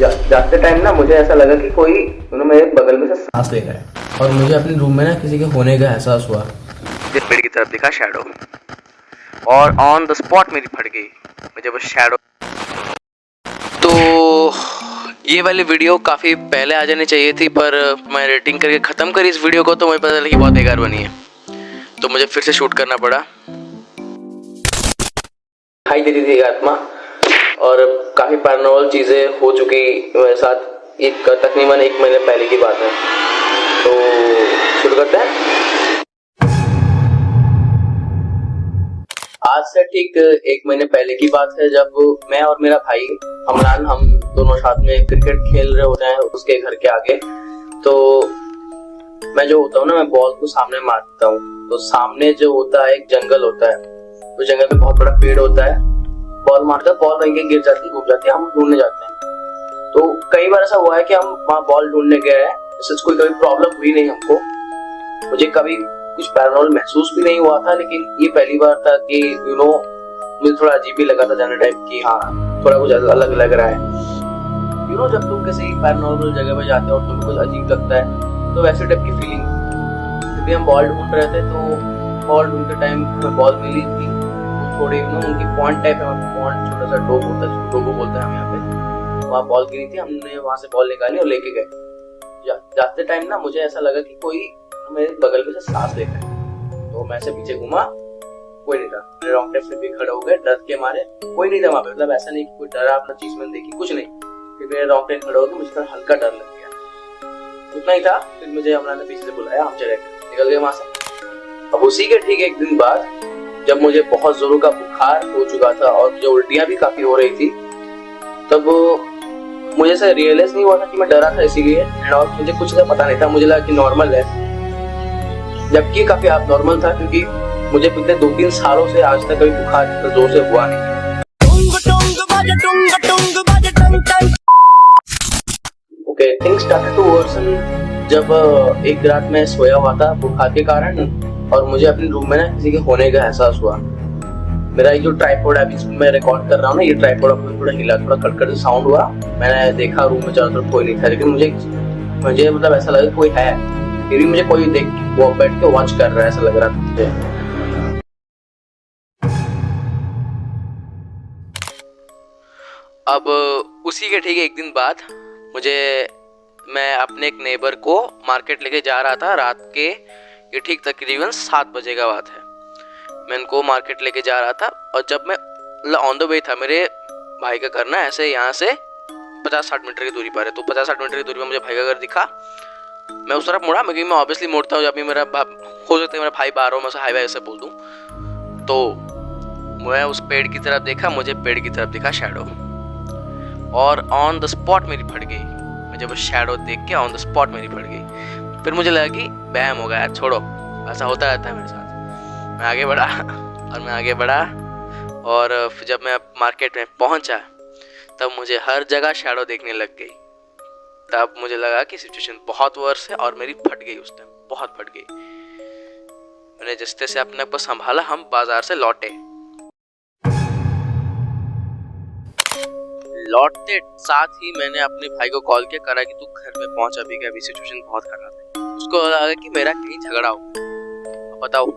जाते टाइम ना मुझे ऐसा लगा कि कोई मेरे बगल में से सांस ले रहा है और मुझे अपने रूम में ना किसी के होने का एहसास हुआ। फिर पेड़ की तरफ दिखा शैडो और ऑन द स्पॉट मेरी फट गई मुझे वो शैडो। तो ये वाली वीडियो काफ़ी पहले आ जानी चाहिए थी, पर मैं एडिटिंग करके ख़त्म करी इस वीडियो को तो मुझे पता चला कि बहुत बेकार बनी है, तो मुझे फिर से शूट करना पड़ा। दिखाई देती थी आत्मा और काफ़ी पैरानॉर्मल चीज़ें हो चुकी मेरे साथ। तकरीबन 1 महीने पहले की बात है, तो शुरू करते हैं। आज से ठीक 1 महीने पहले की बात है, जब मैं और मेरा भाई अमरान हम दोनों साथ में क्रिकेट खेल रहे होते हैं उसके घर के आगे। तो मैं जो होता हूँ ना, मैं बॉल को सामने मारता हूँ, तो सामने जो होता है एक जंगल होता है, तो जंगल में बहुत बड़ा पेड़ होता है। बॉल मारता है, बॉल वहीं के गिर जाती है, घूम जाती है, हम ढूंढने जाते हैं। तो कई बार ऐसा हुआ है कि हम वहाँ बॉल ढूंढने गए हैं, इससे कोई कभी प्रॉब्लम हुई नहीं हमको, मुझे कभी कुछ पैरानॉर्मल महसूस भी नहीं हुआ था। लेकिन ये पहली बार था कि मुझे थोड़ा अजीब भी लगा था जाने टाइम कि हाँ थोड़ा कुछ अलग लग रहा है। जब तुम किसी पैरानॉर्मल जगह पे जाते हो और तुम्हें कुछ अजीब लगता है, तो वैसे टाइप की फीलिंग। क्योंकि हम बॉल ढूंढ रहे थे, तो बॉल ढूंढते टाइम हमें बॉल मिली थी, थोड़ी उनकी पॉइंट टाइप है, पॉइंट छोटा सा डोब होता है, डोबो बोलते हैं हम यहाँ पे। वहाँ बॉल गिरी थी, हमने वहाँ से बॉल निकाली और लेके गए। जाते टाइम ना मुझे ऐसा लगा कि कोई मेरे बगल में से सांस ले रहा है, तो मैं से पीछे घूमा, कोई नहीं था। मेरे रोंगटे फिर भी खड़े हो गए डर के मारे, कोई नहीं था वहाँ पे। मतलब ऐसा नहीं कि कोई डरा अपना चीज मैंने देखी, कुछ नहीं। फिर मेरे रोंगटे खड़े हो गए, मुझे थोड़ा हल्का डर लग गया, उतना ही था। फिर मुझे अमरान ने पीछे से बुलाया, हम चले गए, निकल गए वहां से। अब उसी के ठीक 1 दिन बाद, जब मुझे बहुत जोरों का बुखार हो चुका था और मुझे उल्टियां भी काफी हो रही थी, तब मुझे ऐसा रियलाइज नहीं हुआ था कि मैं डरा था इसीलिए, और मुझे कुछ का पता नहीं था। मुझे लगा कि नॉर्मल है, जबकि काफी नॉर्मल था, क्योंकि मुझे पिछले 2-3 सालों से आज तक कभी बुखार इतना जोर से हुआ नहीं। Okay, things started to worsen जब एक रात मैं सोया हुआ था बुखार के कारण, और मुझे अपने रूम में ना किसी के होने का एहसास हुआ। मेरा जो ट्राइपॉड है, अभी मैं रिकॉर्ड कर रहा हूँ ना, ये ट्राइपॉड अपना थोड़ा हिला, थोड़ा कड़कड़ साउंड हुआ। मैंने देखा रूम में चारों तरफ कोई नहीं था, लेकिन मुझे मतलब ऐसा लगा कोई है, फिर भी मुझे कोई देख वो बैठ के वॉच कर रहा है, ऐसा लग रहा था मुझे। अब उसी के ठीक 1 दिन बाद मैं अपने एक नेबर को मार्केट लेके जा रहा था रात के, ये ठीक तकरीबन 7 बजे का बात है। मैं इनको मार्केट लेके जा रहा था, और जब मैं ऑन द वे था, मेरे भाई का घर ना ऐसे यहाँ से 50-60 मीटर की दूरी पर है, तो 50-60 मीटर की दूरी पर मुझे भाई का घर दिखा। मैं उस तरफ मुड़ा, क्योंकि मैं ऑब्वियसली मुड़ता हूँ जब भी मेरा हो सकता है मेरा भाई बाहर हो, मैं उसे हाई बाई ऐसे बोल दूँ। तो मैं उस पेड़ की तरफ देखा, मुझे पेड़ की तरफ दिखा शैडो, और ऑन द स्पॉट मेरी फट गई। मुझे वो शैडो देख के ऑन द स्पॉट मेरी फट गई। फिर मुझे लगा कि बहम हो गया यार, छोड़ो, ऐसा होता रहता है मेरे साथ। मैं आगे बढ़ा और फिर जब मैं मार्केट में पहुंचा, तब मुझे हर जगह शैडो देखने लग गई। तब मुझे लगा कि सिचुएशन बहुत वर्स है, और मेरी फट गई उस टाइम, बहुत फट गई। मैंने जिस से अपने आप को संभाला, हम बाजार से लौटते साथ ही मैंने अपने भाई को कॉल किया, करा कि तू घर में पहुंच अभी, कि अभी सिचुएशन बहुत खराब है। उसको लगा कि मेरा कहीं झगड़ा हो, बताओ,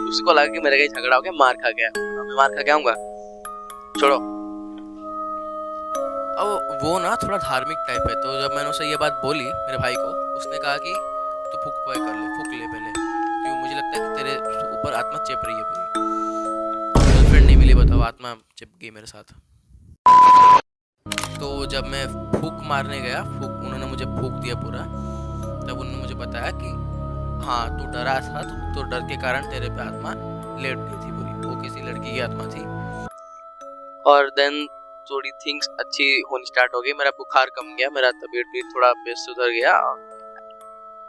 उसको लगा कि मेरा कहीं झगड़ा हो गया, मार खा गया। मैं मार खा गया हूँगा, छोड़ो। अब वो ना थोड़ा धार्मिक टाइप है, तो जब मैंने उसे ये बात बोली मेरे भाई को, उसने कहा कि तू फूक ले पहले, क्यों मुझे लगता है कि तेरे ऊपर आत्मा चिप रही है पूरी। गर्लफ्रेंड नहीं मिली, बताओ, आत्मा चिप गई मेरे साथ। तो जब मैं फूक मारने गया, उन्होंने मुझे फूक दिया पूरा, तब उन्होंने मुझे बताया कि हाँ तू डरा था, तो डर के कारण तेरे पे आत्मा लेट गई थी पूरी, वो किसी लड़की की आत्मा थी। और देन थोड़ी थिंग्स अच्छी होनी स्टार्ट हो गई, मेरा बुखार कम गया, मेरा तबीयत भी थोड़ा सुधर गया।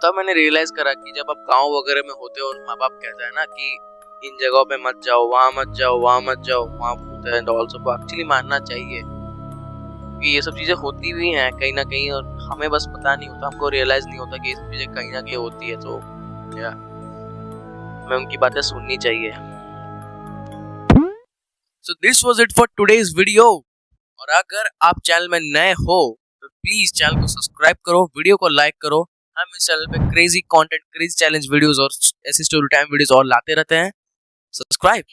तब मैंने रियलाइज करा कि जब आप गाँव वगैरह में होते हो और माँ बाप कहता है ना कि इन जगहों पे मत जाओ, वहाँ मत जाओ, वहाँ भूत है, सबको एक्चुअली मानना चाहिए, कि ये सब चीजें होती भी हैं कहीं ना कहीं, और हमें बस पता नहीं होता, हमको रियलाइज नहीं होता कि ये सब चीजें कहीं ना कहीं होती है। तो हमें उनकी बातें सुननी चाहिए। So this was it for today's video, और अगर आप चैनल में नए हो प्लीज चैनल को सब्सक्राइब करो, वीडियो को लाइक करो। हम इस चैनल पे crazy content, crazy challenge videos और ऐसी स्टोरी टाइम वीडियोस और लाते रहते हैं। सब्सक्राइब।